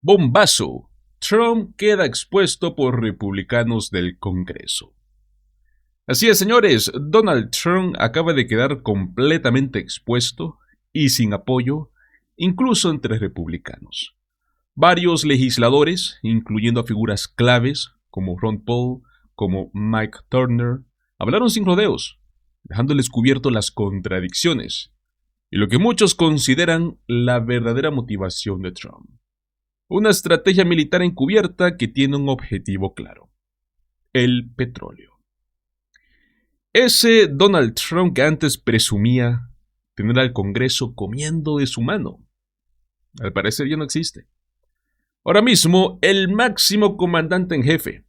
Bombazo. Trump queda expuesto por republicanos del Congreso. Así es, señores, Donald Trump acaba de quedar completamente expuesto y sin apoyo, incluso entre republicanos. Varios legisladores, incluyendo a figuras claves como Ron Paul, como Mike Turner, hablaron sin rodeos, dejando al descubierto las contradicciones y lo que muchos consideran la verdadera motivación de Trump. Una estrategia militar encubierta que tiene un objetivo claro: el petróleo. Ese Donald Trump que antes presumía tener al Congreso comiendo de su mano, al parecer ya no existe. Ahora mismo, el máximo comandante en jefe,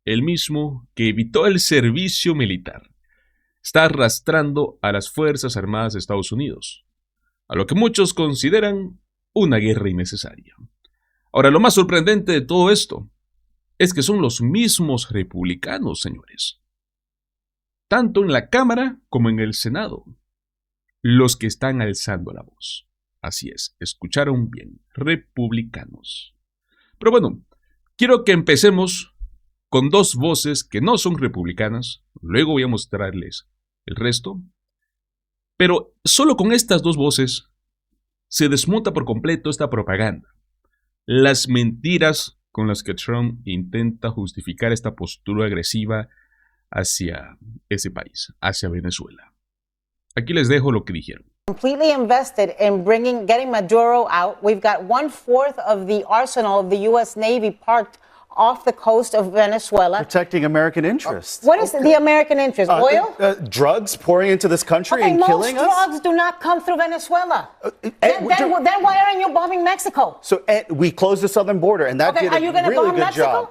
el mismo que evitó el servicio militar, está arrastrando a las Fuerzas Armadas de Estados Unidos, a lo que muchos consideran una guerra innecesaria. Ahora, lo más sorprendente de todo esto es que son los mismos republicanos, señores, tanto en la Cámara como en el Senado, los que están alzando la voz. Así es, escucharon bien, republicanos. Pero bueno, quiero que empecemos con dos voces que no son republicanas, luego voy a mostrarles el resto, pero solo con estas dos voces se desmonta por completo esta propaganda, las mentiras con las que Trump intenta justificar esta postura agresiva hacia ese país, hacia Venezuela. Aquí les dejo lo que dijeron. Completely invested in getting Maduro out. We've got 1/4 of the arsenal of the U.S. Navy parked off the coast of Venezuela. Protecting American interests. What is the American interest? Oil? Drugs pouring into this country and killing us? Most drugs do not come through Venezuela. Then why aren't you bombing Mexico? So we closed the southern border, and that did a really good job.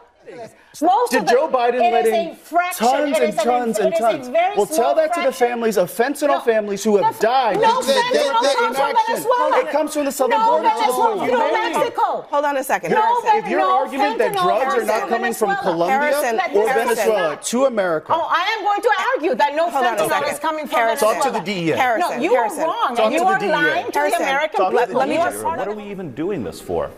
Did Joe Biden let in tons and tons and tons? Well, tell that to the families of fentanyl families who have died. No fentanyl comes from Venezuela. It comes from the southern border to the border. Through Mexico. Hold on a second. If your argument that drugs are not coming from Colombia or Venezuela to America. Oh, I am going to argue that no fentanyl is coming from Venezuela. Talk to the DEA. No, you are wrong. And you are lying to the American people. What are we even doing this for?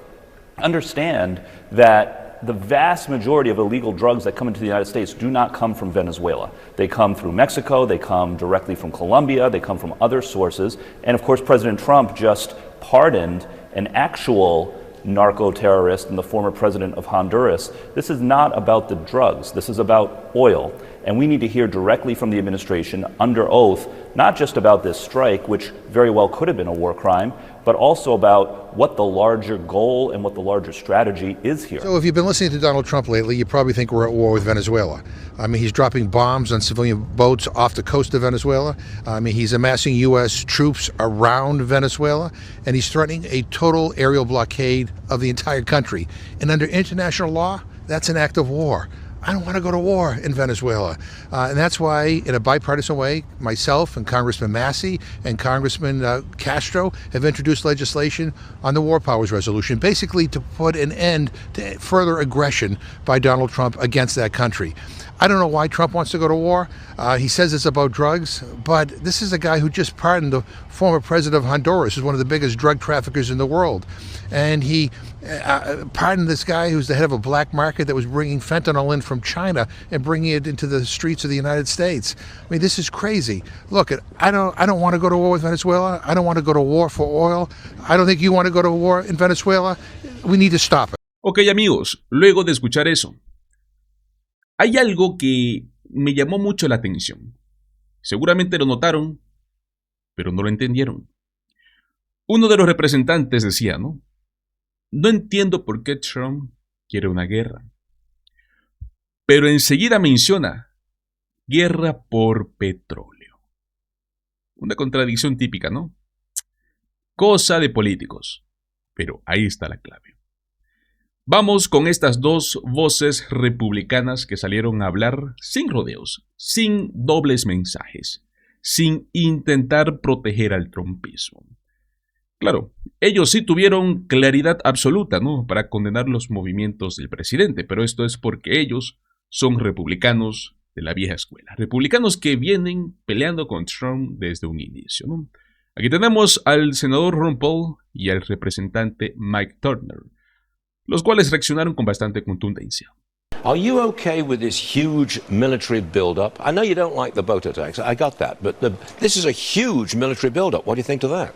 Understand that the vast majority of illegal drugs that come into the United States do not come from Venezuela. They come through Mexico, they come directly from Colombia, they come from other sources. And of course, President Trump just pardoned an actual narco-terrorist and the former president of Honduras. This is not about the drugs, this is about oil. And we need to hear directly from the administration under oath, not just about this strike, which very well could have been a war crime, but also about what the larger goal and what the larger strategy is here. So if you've been listening to Donald Trump lately, you probably think we're at war with Venezuela. I mean, he's dropping bombs on civilian boats off the coast of Venezuela. I mean, he's amassing U.S. troops around Venezuela, and he's threatening a total aerial blockade of the entire country. And under international law, that's an act of war. I don't want to go to war in Venezuela. And that's why, in a bipartisan way, myself and Congressman Massey and Congressman Castro have introduced legislation on the War Powers Resolution, basically to put an end to further aggression by Donald Trump against that country. I don't know why Trump wants to go to war. He says it's about drugs, but this is a guy who just pardoned the former president of Honduras, who's one of the biggest drug traffickers in the world. And he pardoned this guy who's the head of a black market that was bringing fentanyl in from China and bringing it into the streets of the United States. I mean, this is crazy. Look, I don't want to go to war with Venezuela. I don't want to go to war for oil. I don't think you want to go to war in Venezuela. We need to stop it. Ok, amigos, luego de escuchar eso, hay algo que me llamó mucho la atención. Seguramente lo notaron, pero no lo entendieron. Uno de los representantes decía, ¿no? No entiendo por qué Trump quiere una guerra. Pero enseguida menciona guerra por petróleo. Una contradicción típica, ¿no? Cosa de políticos. Pero ahí está la clave. Vamos con estas dos voces republicanas que salieron a hablar sin rodeos, sin dobles mensajes, sin intentar proteger al trumpismo. Claro, ellos sí tuvieron claridad absoluta, ¿no?, para condenar los movimientos del presidente, pero esto es porque ellos son republicanos de la vieja escuela, republicanos que vienen peleando con Trump desde un inicio, ¿no? Aquí tenemos al senador Ron Paul y al representante Mike Turner. los cuales reaccionaron con bastante contundencia. Are you okay with this huge military build-up? I know you don't like the boat attacks, I got that, but this is a huge military build-up. What do you think to that?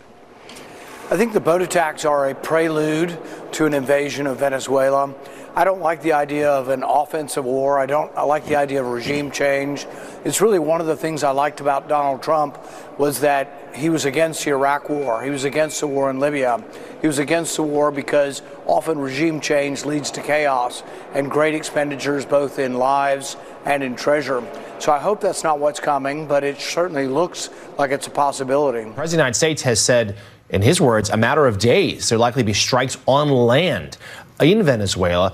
I think the boat attacks are a prelude to an invasion of Venezuela. I don't like the idea of an offensive war. I like the idea of regime change. It's really one of the things I liked about Donald Trump was that he was against the Iraq war. He was against the war in Libya. He was against the war because often regime change leads to chaos and great expenditures both in lives and in treasure. So I hope that's not what's coming, but it certainly looks like it's a possibility. The President of the United States has said, in his words, a matter of days, there'll likely be strikes on land in Venezuela.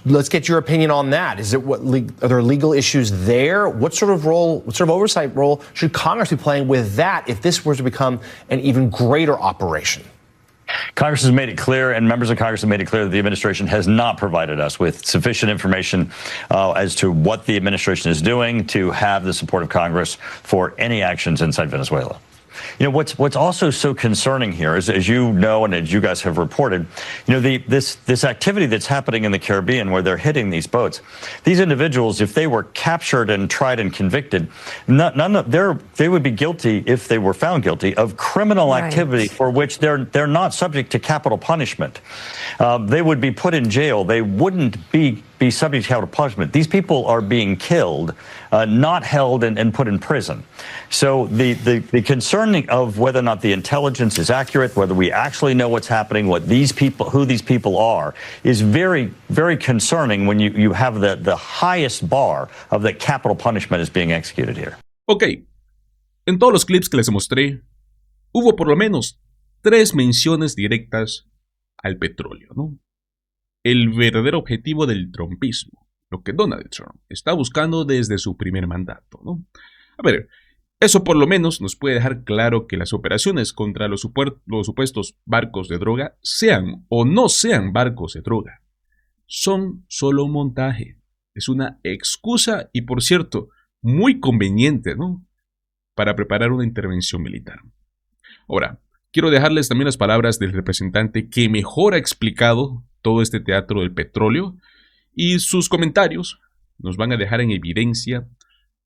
Let's get your opinion on that. Are there legal issues there? What sort of oversight role should Congress be playing with that if this were to become an even greater operation? Congress has made it clear, and members of Congress have made it clear that the administration has not provided us with sufficient information as to what the administration is doing to have the support of Congress for any actions inside Venezuela. You know, what's also so concerning here is, as you know, and as you guys have reported, you know, this activity that's happening in the Caribbean where they're hitting these boats, these individuals, if they were captured and tried and convicted, they would be guilty, if they were found guilty, of criminal activity for which they're not subject to capital punishment. They would be put in jail. They wouldn't be subject to capital punishment. These people are being killed, not held and put in prison. So the concern of whether or not the intelligence is accurate, whether we actually know what's happening, who these people are, is very, very concerning when you have the highest bar of the capital punishment is being executed here. Ok, en todos los clips que les mostré, hubo por lo menos 3 menciones directas al petróleo, ¿no? El verdadero objetivo del trumpismo, lo que Donald Trump está buscando desde su primer mandato, ¿no? A ver, eso por lo menos nos puede dejar claro que las operaciones contra los supuestos barcos de droga, sean o no sean barcos de droga, son solo un montaje. Es una excusa y, por cierto, muy conveniente, ¿no?, para preparar una intervención militar. Ahora, quiero dejarles también las palabras del representante que mejor ha explicado todo este teatro del petróleo, y sus comentarios nos van a dejar en evidencia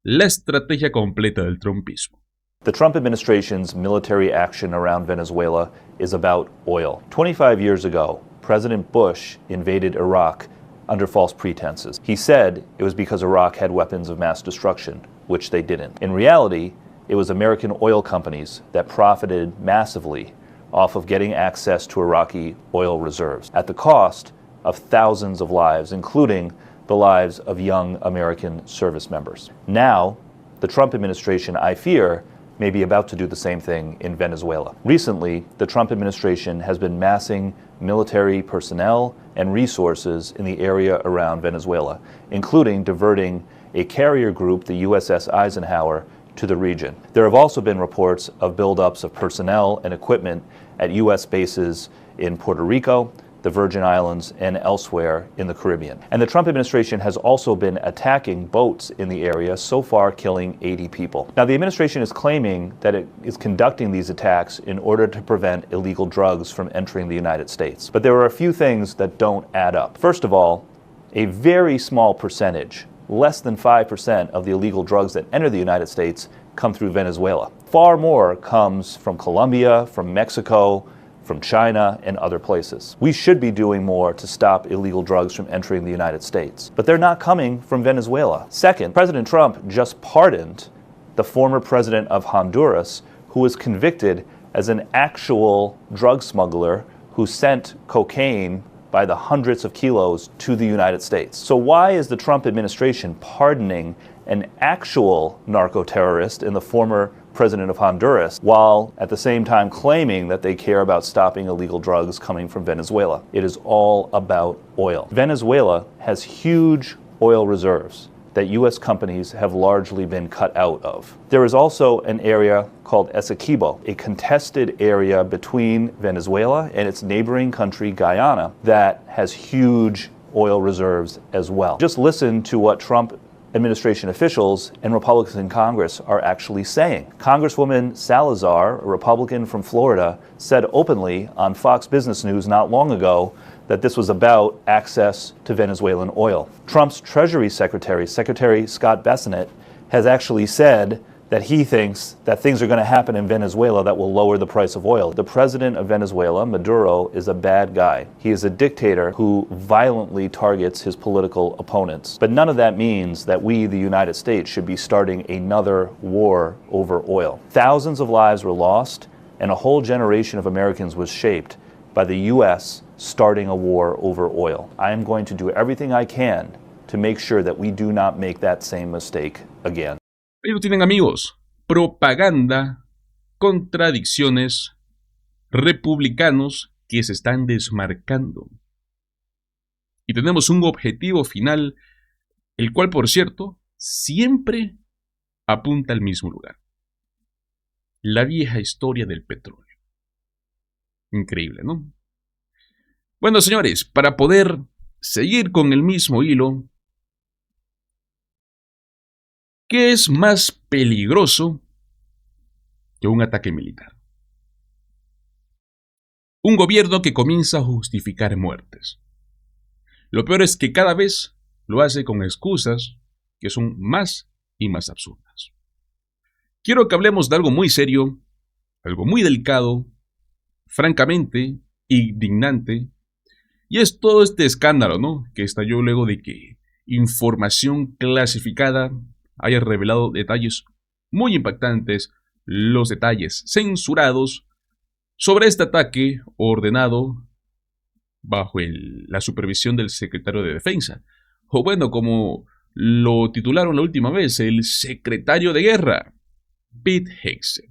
la estrategia completa del trumpismo. The Trump administration's military action around Venezuela is about oil. 25 years ago, President Bush invaded Iraq under false pretenses. He said it was because Iraq had weapons of mass destruction, which they didn't. In reality, it was American oil companies that profited massively off of getting access to Iraqi oil reserves at the cost of thousands of lives, including the lives of young American service members. Now, the Trump administration, I fear, may be about to do the same thing in Venezuela. Recently, the Trump administration has been massing military personnel and resources in the area around Venezuela, including diverting a carrier group, the USS Eisenhower, to the region. There have also been reports of buildups of personnel and equipment at U.S. bases in Puerto Rico, the Virgin Islands, and elsewhere in the Caribbean. And the Trump administration has also been attacking boats in the area, so far killing 80 people. Now, the administration is claiming that it is conducting these attacks in order to prevent illegal drugs from entering the United States. But there are a few things that don't add up. First of all, a very small percentage, less than 5% of the illegal drugs that enter the United States come through Venezuela. Far more comes from Colombia, from Mexico, from China, and other places. We should be doing more to stop illegal drugs from entering the United States. But they're not coming from Venezuela. Second, President Trump just pardoned the former president of Honduras, who was convicted as an actual drug smuggler who sent cocaine by the hundreds of kilos to the United States. So why is the Trump administration pardoning an actual narco-terrorist in the former president of Honduras, while at the same time claiming that they care about stopping illegal drugs coming from Venezuela? It is all about oil. Venezuela has huge oil reserves that U.S. companies have largely been cut out of. There is also an area called Essequibo, a contested area between Venezuela and its neighboring country, Guyana, that has huge oil reserves as well. Just listen to what Trump administration officials and Republicans in Congress are actually saying. Congresswoman Salazar, a Republican from Florida, said openly on Fox Business News not long ago that this was about access to Venezuelan oil. Trump's Treasury Secretary, Secretary Scott Bessent, has actually said that he thinks that things are going to happen in Venezuela that will lower the price of oil. The president of Venezuela, Maduro, is a bad guy. He is a dictator who violently targets his political opponents. But none of that means that we, the United States, should be starting another war over oil. Thousands of lives were lost, and a whole generation of Americans was shaped by the U.S. starting a war over oil. I am going to do everything I can to make sure that we do not make that same mistake again. Ahí lo tienen, amigos. Propaganda, contradicciones, republicanos que se están desmarcando. Y tenemos un objetivo final, el cual, por cierto, siempre apunta al mismo lugar. La vieja historia del petróleo. Increíble, ¿no? Bueno, señores, para poder seguir con el mismo hilo, ¿qué es más peligroso que un ataque militar? Un gobierno que comienza a justificar muertes. Lo peor es que cada vez lo hace con excusas que son más y más absurdas. Quiero que hablemos de algo muy serio, algo muy delicado, francamente indignante, y es todo este escándalo, ¿no?, que estalló luego de que información clasificada haya revelado detalles muy impactantes, los detalles censurados sobre este ataque ordenado bajo la supervisión del secretario de Defensa, o bueno, como lo titularon la última vez, el secretario de Guerra, Pete Hegseth.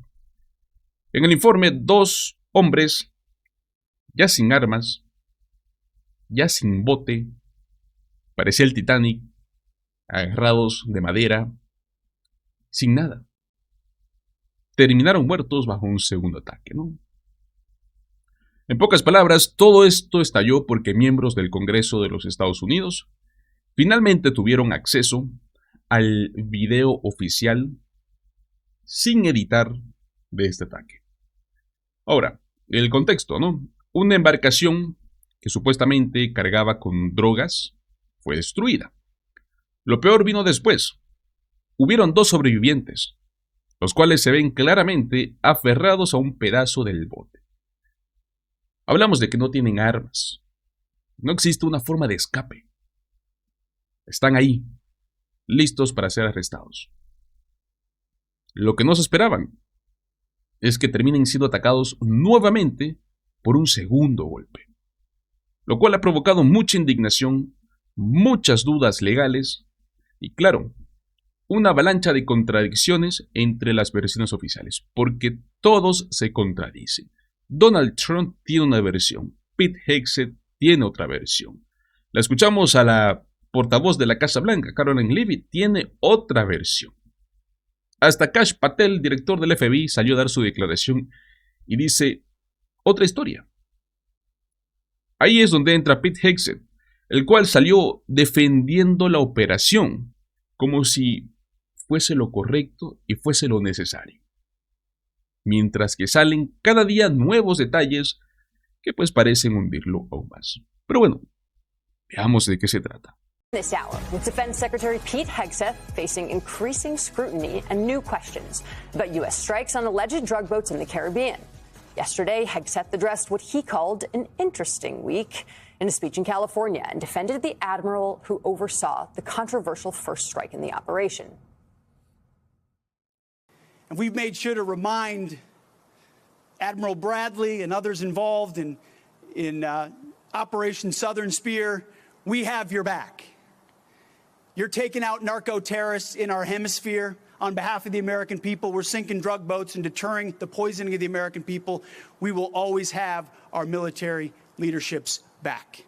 En el informe, 2 hombres, ya sin armas, ya sin bote, parecía el Titanic, agarrados de madera, sin nada. Terminaron muertos bajo un segundo ataque, ¿no? En pocas palabras, todo esto estalló porque miembros del Congreso de los Estados Unidos finalmente tuvieron acceso al video oficial sin editar de este ataque. Ahora, el contexto, ¿no? Una embarcación que supuestamente cargaba con drogas fue destruida. Lo peor vino después. Hubieron 2 sobrevivientes, los cuales se ven claramente aferrados a un pedazo del bote. Hablamos de que no tienen armas. No existe una forma de escape. Están ahí, listos para ser arrestados. Lo que no se esperaban es que terminen siendo atacados nuevamente por un segundo golpe, lo cual ha provocado mucha indignación, muchas dudas legales y, claro, una avalancha de contradicciones entre las versiones oficiales, porque todos se contradicen. Donald Trump tiene una versión, Pete Hegseth tiene otra versión. La escuchamos a la portavoz de la Casa Blanca, Caroline Leavitt, tiene otra versión. Hasta Kash Patel, director del FBI, salió a dar su declaración y dice otra historia. Ahí es donde entra Pete Hegseth, el cual salió defendiendo la operación como si fuese lo correcto y fuese lo necesario. Mientras que salen cada día nuevos detalles que pues parecen hundirlo aún más. Pero bueno, veamos de qué se trata. This hour, with Defense Secretary Pete Hegseth facing increasing scrutiny and new questions about U.S. strikes on alleged drug boats in the Caribbean. Yesterday, Hegseth addressed what he called an interesting week in a speech in California and defended the admiral who oversaw the controversial first strike in the operation. And we've made sure to remind Admiral Bradley and others involved in Operation Southern Spear, we have your back. You're taking out narco-terrorists in our hemisphere. On behalf of the American people, we're sinking drug boats and deterring the poisoning of the American people. We will always have our military leadership's back.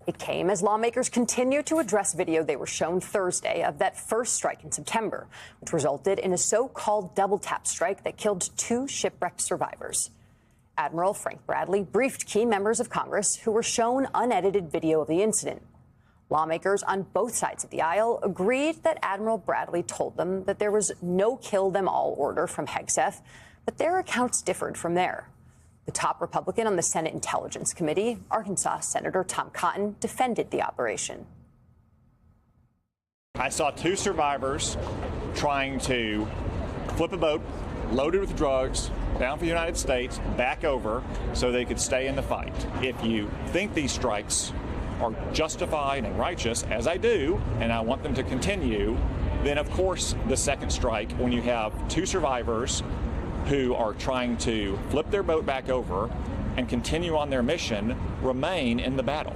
It came as lawmakers continue to address video they were shown Thursday of that first strike in September, which resulted in a so-called double-tap strike that killed 2 shipwrecked survivors. Admiral Frank Bradley briefed key members of Congress who were shown unedited video of the incident. Lawmakers on both sides of the aisle agreed that Admiral Bradley told them that there was no kill them all order from Hegseth, but their accounts differed from there. The top Republican on the Senate Intelligence Committee, Arkansas Senator Tom Cotton, defended the operation. I saw 2 survivors trying to flip a boat loaded with drugs down for the United States, back over so they could stay in the fight. If you think these strikes are justified and righteous, as I do, and I want them to continue, then of course the second strike, when you have 2 survivors who are trying to flip their boat back over and continue on their mission, remain in the battle.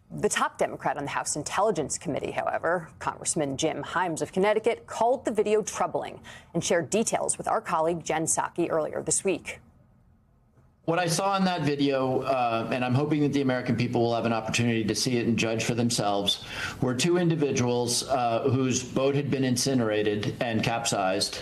The top Democrat on the House Intelligence Committee, however, Congressman Jim Himes of Connecticut, called the video troubling and shared details with our colleague Jen Psaki earlier this week. What I saw in that video, and I'm hoping that the American people will have an opportunity to see it and judge for themselves, were 2 individuals whose boat had been incinerated and capsized,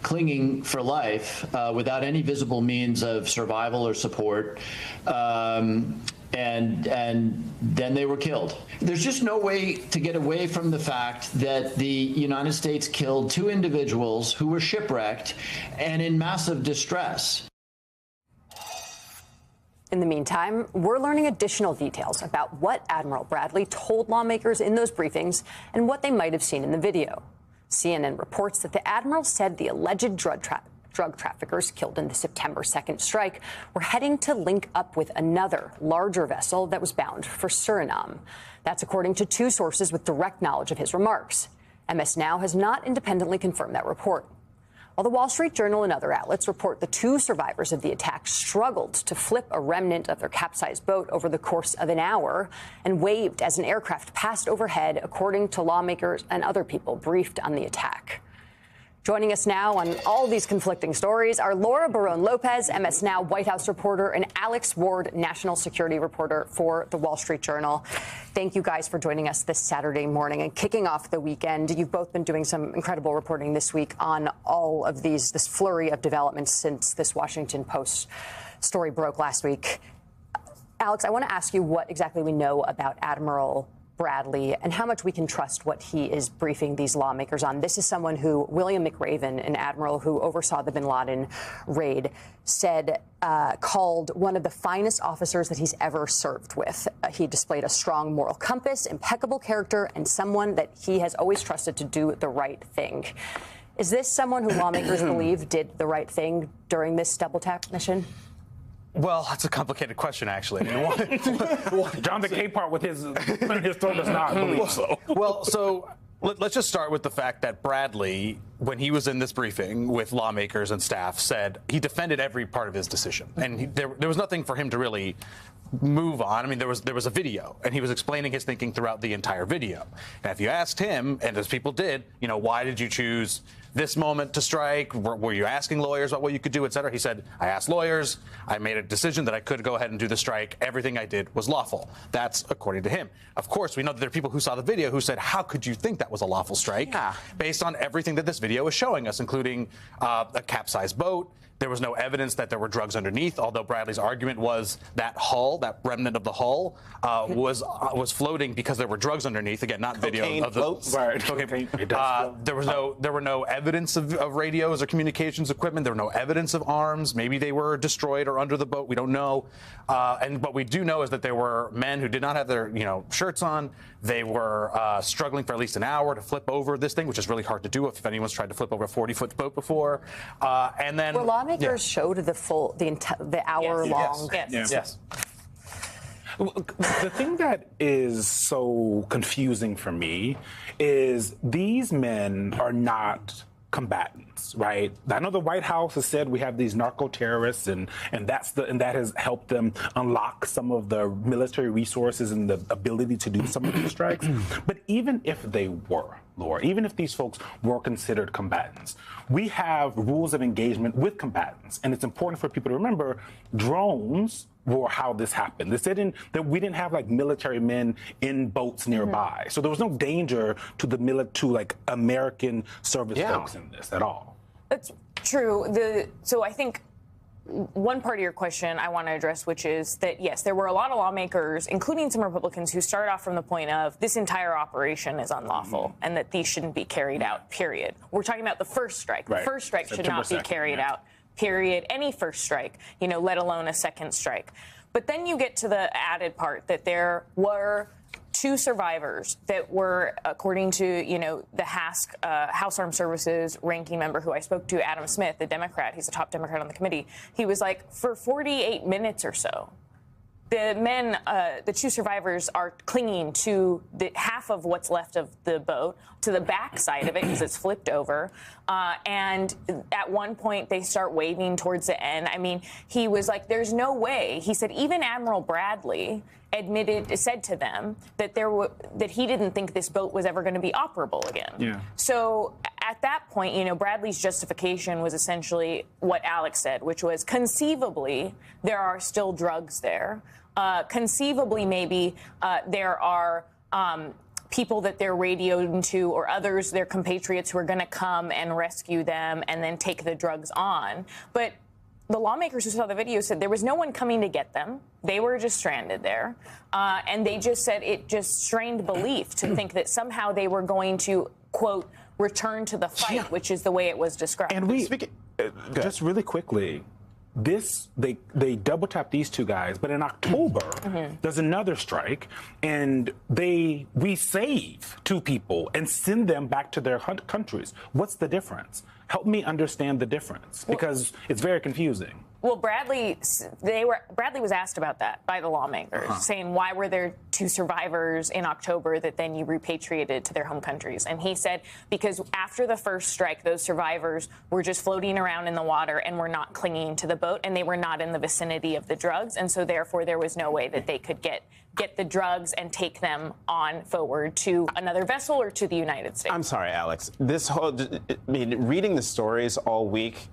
clinging for life without any visible means of survival or support. And then they were killed. There's just no way to get away from the fact that the United States killed 2 individuals who were shipwrecked and in massive distress. In the meantime, we're learning additional details about what Admiral Bradley told lawmakers in those briefings and what they might have seen in the video. CNN reports that the admiral said the alleged drug traffickers killed in the September 2nd strike were heading to link up with another larger vessel that was bound for Suriname. That's according to 2 sources with direct knowledge of his remarks. MS Now has not independently confirmed that report. While the Wall Street Journal and other outlets report the 2 survivors of the attack struggled to flip a remnant of their capsized boat over the course of an hour and waved as an aircraft passed overhead, according to lawmakers and other people briefed on the attack. Joining us now on all these conflicting stories are Laura Barone-Lopez, MS Now White House reporter, and Alex Ward, national security reporter for the Wall Street Journal. Thank you guys for joining us this Saturday morning and kicking off the weekend. You've both been doing some incredible reporting this week on all of this flurry of developments since this Washington Post story broke last week. Alex, I want to ask you what exactly we know about Admiral Bradley and how much we can trust what he is briefing these lawmakers on. This is someone who, William McRaven, an admiral who oversaw the bin Laden raid, said called one of the finest officers that he's ever served with. He displayed a strong moral compass, impeccable character, and someone that he has always trusted to do the right thing. Is this someone who lawmakers believe did the right thing during this double tap mission? Well, that's a complicated question, actually. John the Capehart with his throat does not believe so. Well, so let's just start with the fact that Bradley, when he was in this briefing with lawmakers and staff, said he defended every part of his decision. And there was nothing for him to really move on. I mean, there was a video, and he was explaining his thinking throughout the entire video. Now, if you asked him, and as people did, why did you choose this moment to strike? Were you asking lawyers about what you could do, et cetera? He said, I asked lawyers. I made a decision that I could go ahead and do the strike. Everything I did was lawful. That's according to him. Of course, we know that there are people who saw the video who said, how could you think that was a lawful strike? Yeah. Based on everything that this video is showing us, including a capsized boat. There was no evidence that there were drugs underneath, although Bradley's argument was that hull, that remnant of the hull, was floating because there were drugs underneath. Again, not video of the boats. Right. There were no evidence of radios or communications equipment. There were no evidence of arms. Maybe they were destroyed or under the boat. We don't know. And what we do know is that there were men who did not have their shirts on. They were struggling for at least an hour to flip over this thing, which is really hard to do if anyone's tried to flip over a 40-foot boat before. And then lawmakers showed the hour long. Yes. The thing that is so confusing for me is these men are not combatants, right? I know the White House has said we have these narco terrorists, and that has helped them unlock some of the military resources and the ability to do some of these strikes. But even if they were, Laura, even if these folks were considered combatants, we have rules of engagement with combatants, and it's important for people to remember drones were how this happened. They said that we didn't have military men in boats nearby, so there was no danger to American service folks in this at all. That's true. So I think one part of your question I want to address, which is that, yes, there were a lot of lawmakers, including some Republicans, who started off from the point of this entire operation is unlawful and that these shouldn't be carried out, period. We're talking about the first strike. The first strike should not be carried out, period, any first strike, let alone a second strike. But then you get to the added part that there were 2 survivors that were, according to, the HASC, House Armed Services ranking member who I spoke to, Adam Smith, the Democrat, he's a top Democrat on the committee. He was like, for 48 minutes or so, the men, the 2 survivors are clinging to the half of what's left of the boat, to the back side of it because it's flipped over. And at one point, they start waving towards the end. I mean, he was like, there's no way. He said even Admiral Bradley said to them that he didn't think this boat was ever going to be operable again. Yeah. So at that point, Bradley's justification was essentially what Alex said, which was conceivably there are still drugs there. Conceivably, maybe there are people that they're radioing to or others, their compatriots who are going to come and rescue them and then take the drugs on. But the lawmakers who saw the video said there was no one coming to get them. They were just stranded there. And they just said it just strained belief to think that somehow they were going to, quote, return to the fight, which is the way it was described. And just really quickly, they double tap these 2 guys, but in October there's another strike, and we save 2 people and send them back to their countries. What's the difference? Help me understand the difference, because it's very confusing. Well, Bradley was asked about that by the lawmakers, saying why were there 2 survivors in October that then you repatriated to their home countries? And he said because after the first strike, those survivors were just floating around in the water and were not clinging to the boat, and they were not in the vicinity of the drugs, and so therefore there was no way that they could get the drugs and take them on forward to another vessel or to the United States. I'm sorry, Alex. Reading the stories all week,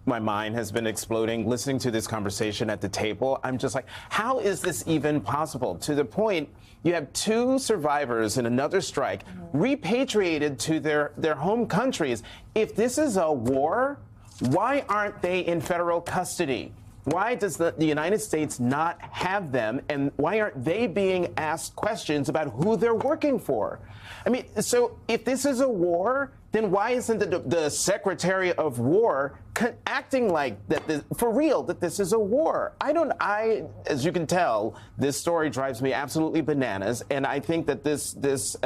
my mind has been exploding. Listening to this conversation at the table, I'm just like, how is this even possible? To the point, you have 2 survivors in another strike repatriated to their home countries. If this is a war, why aren't they in federal custody? Why does the United States not have them, and why aren't they being asked questions about who they're working for? I mean, so if this is a war, then why isn't the Secretary of War acting like that for real, that this is a war? As you can tell, this story drives me absolutely bananas, and I think that this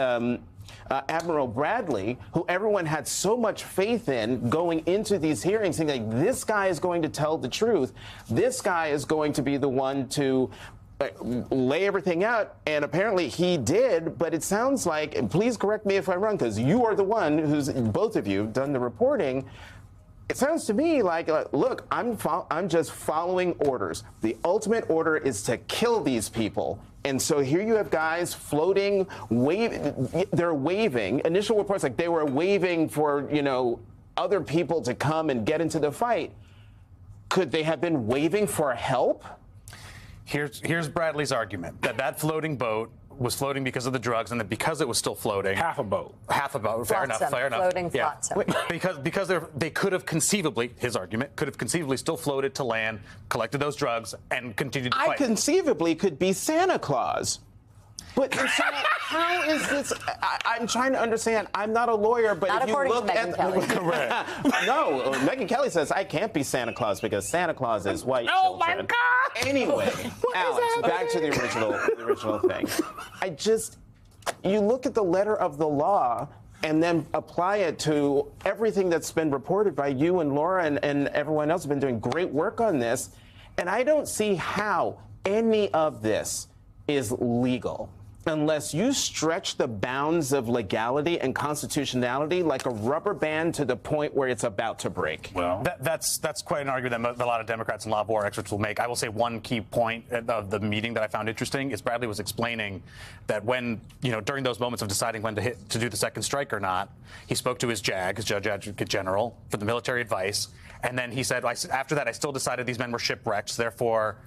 Admiral Bradley, who everyone had so much faith in going into these hearings, thinking like, this guy is going to tell the truth, this guy is going to be the one to lay everything out, and apparently he did, but it sounds like, and please correct me if I'm wrong, because you are the one who's, both of you, done the reporting. It sounds to me like, look, I'm just following orders. The ultimate order is to kill these people. And so here you have guys floating, they're waving. Initial reports like they were waving for, other people to come and get into the fight. Could they have been waving for help? Here's Bradley's argument that floating boat was floating because of the drugs, and that because it was still floating, half a boat. Fair enough. Floating flotsam. Because they could have conceivably, his argument could have conceivably still floated to land, collected those drugs, and continued to fight. I conceivably could be Santa Claus. But so how is this? I'm trying to understand. I'm not a lawyer, but not if you look to at correct. No, Megyn Kelly says I can't be Santa Claus because Santa Claus is white. Oh children. my God! Anyway, Alex, back to the original thing. You look at the letter of the law and then apply it to everything that's been reported by you and Laura and everyone else has been doing great work on this, and I don't see how any of this is legal unless you stretch the bounds of legality and constitutionality like a rubber band to the point where it's about to break. Well, that's quite an argument that a lot of Democrats and law of war experts will make. I will say one key point of the meeting that I found interesting is Bradley was explaining that when, during those moments of deciding when to do the second strike or not, he spoke to his JAG, his Judge Advocate General, for the military advice. And then he said, after that, I still decided these men were shipwrecks, therefore,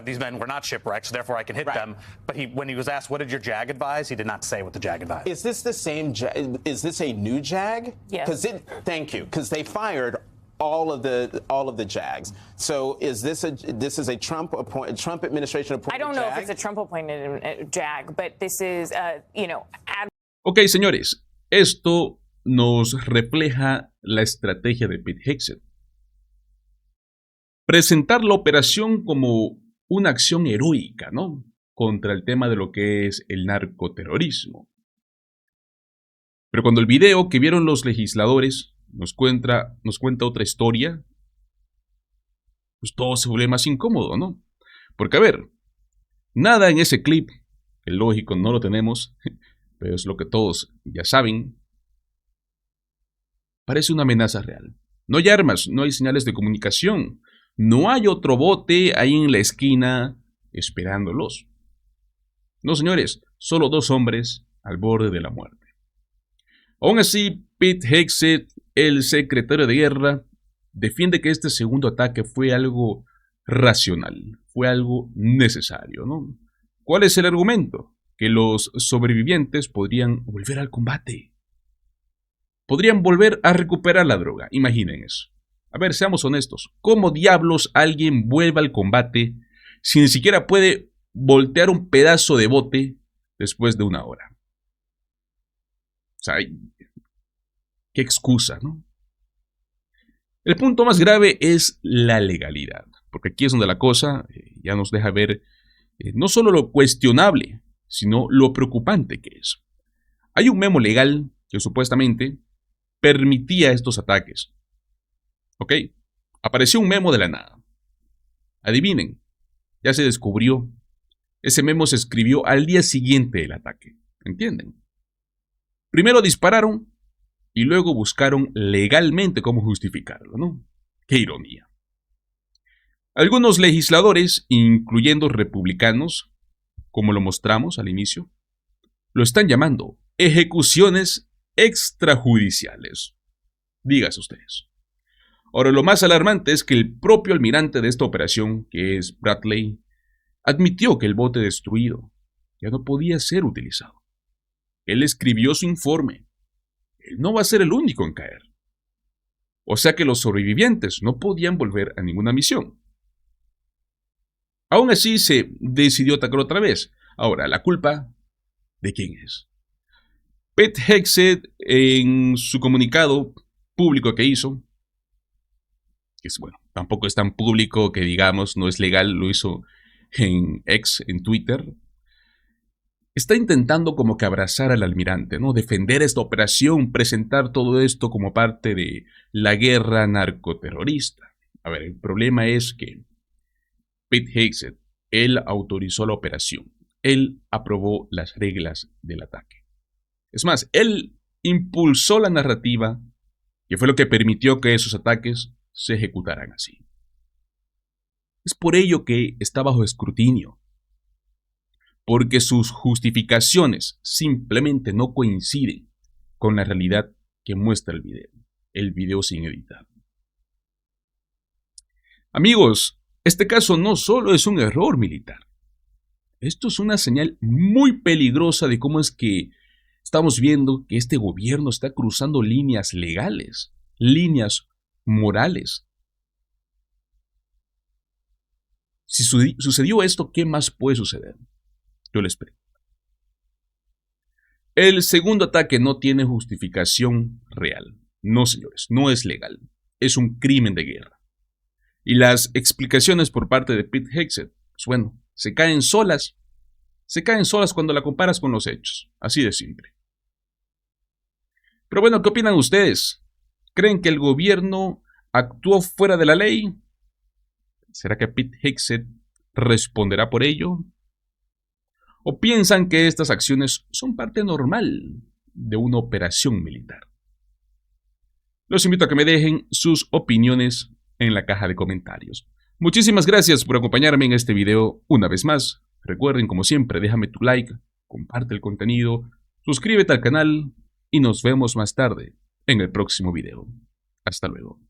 these men were not shipwrecks, so therefore I can hit them. But when he was asked, what did your JAG advise? He did not say what the JAG advised. Is this the same JAG? Is this a new JAG? Yes. Thank you, because they fired all of the JAGs. So is this a Trump administration appointed? I don't know JAG? if it's a Trump appointed JAG, but this is Ok, señores, esto nos refleja la estrategia de Pete Hegseth. presentar la operación como una acción heroica, ¿no? Contra el tema de lo que es el narcoterrorismo. Pero cuando el video que vieron los legisladores nos cuenta otra historia, pues todo se vuelve más incómodo, ¿no? Porque, a ver, nada en ese clip, que lógico no lo tenemos, pero es lo que todos ya saben, parece una amenaza real. No hay armas, no hay señales de comunicación, no hay otro bote ahí en la esquina esperándolos. No, señores, solo dos hombres al borde de la muerte. Aún así, Pete Hegseth, el secretario de guerra, defiende que este segundo ataque fue algo racional, fue algo necesario, ¿no? ¿Cuál es el argumento? Que los sobrevivientes podrían volver al combate. Podrían volver a recuperar la droga, imaginen eso. A ver, seamos honestos, ¿cómo diablos alguien vuelve al combate si ni siquiera puede voltear un pedazo de bote después de una hora? O sea, qué excusa, ¿no? El punto más grave es la legalidad, porque aquí es donde la cosa ya nos deja ver no solo lo cuestionable, sino lo preocupante que es. Hay un memo legal que supuestamente permitía estos ataques. ¿Ok? Apareció un memo de la nada. Adivinen, ya se descubrió. Ese memo se escribió al día siguiente del ataque. ¿Entienden? Primero dispararon y luego buscaron legalmente cómo justificarlo, ¿no? ¡Qué ironía! Algunos legisladores, incluyendo republicanos, como lo mostramos al inicio, lo están llamando ejecuciones extrajudiciales. Dígase ustedes. Ahora, lo más alarmante es que el propio almirante de esta operación, que es Bradley, admitió que el bote destruido ya no podía ser utilizado. Él escribió su informe. Él no va a ser el único en caer. O sea que los sobrevivientes no podían volver a ninguna misión. Aún así se decidió atacar otra vez. Ahora, ¿la culpa de quién es? Pete Hegseth, en su comunicado público que hizo, que es, bueno, tampoco es tan público que digamos, no es legal, lo hizo en X, en Twitter, está intentando como que abrazar al almirante, ¿no? Defender esta operación, presentar todo esto como parte de la guerra narcoterrorista. A ver, el problema es que Pete Hegseth, él autorizó la operación. Él aprobó las reglas del ataque. Es más, él impulsó la narrativa que fue lo que permitió que esos ataques se ejecutaran así. Es por ello que está bajo escrutinio. Porque sus justificaciones simplemente no coinciden con la realidad que muestra el video sin editar. Amigos, este caso no solo es un error militar. Esto es una señal muy peligrosa de cómo es que estamos viendo que este gobierno está cruzando líneas legales, líneas morales. Si sucedió esto, ¿qué más puede suceder? Yo les pregunto. El segundo ataque no tiene justificación real. No, señores, no es legal. Es un crimen de guerra. Y las explicaciones por parte de Pete Hegseth, pues bueno, se caen solas. Se caen solas cuando la comparas con los hechos. Así de simple. Pero bueno, ¿qué opinan ustedes? ¿Creen que el gobierno actuó fuera de la ley? ¿Será que Pete Hegseth responderá por ello? ¿O piensan que estas acciones son parte normal de una operación militar? Los invito a que me dejen sus opiniones en la caja de comentarios. Muchísimas gracias por acompañarme en este video una vez más. Recuerden, como siempre, déjame tu like, comparte el contenido, suscríbete al canal y nos vemos más tarde en el próximo video. Hasta luego.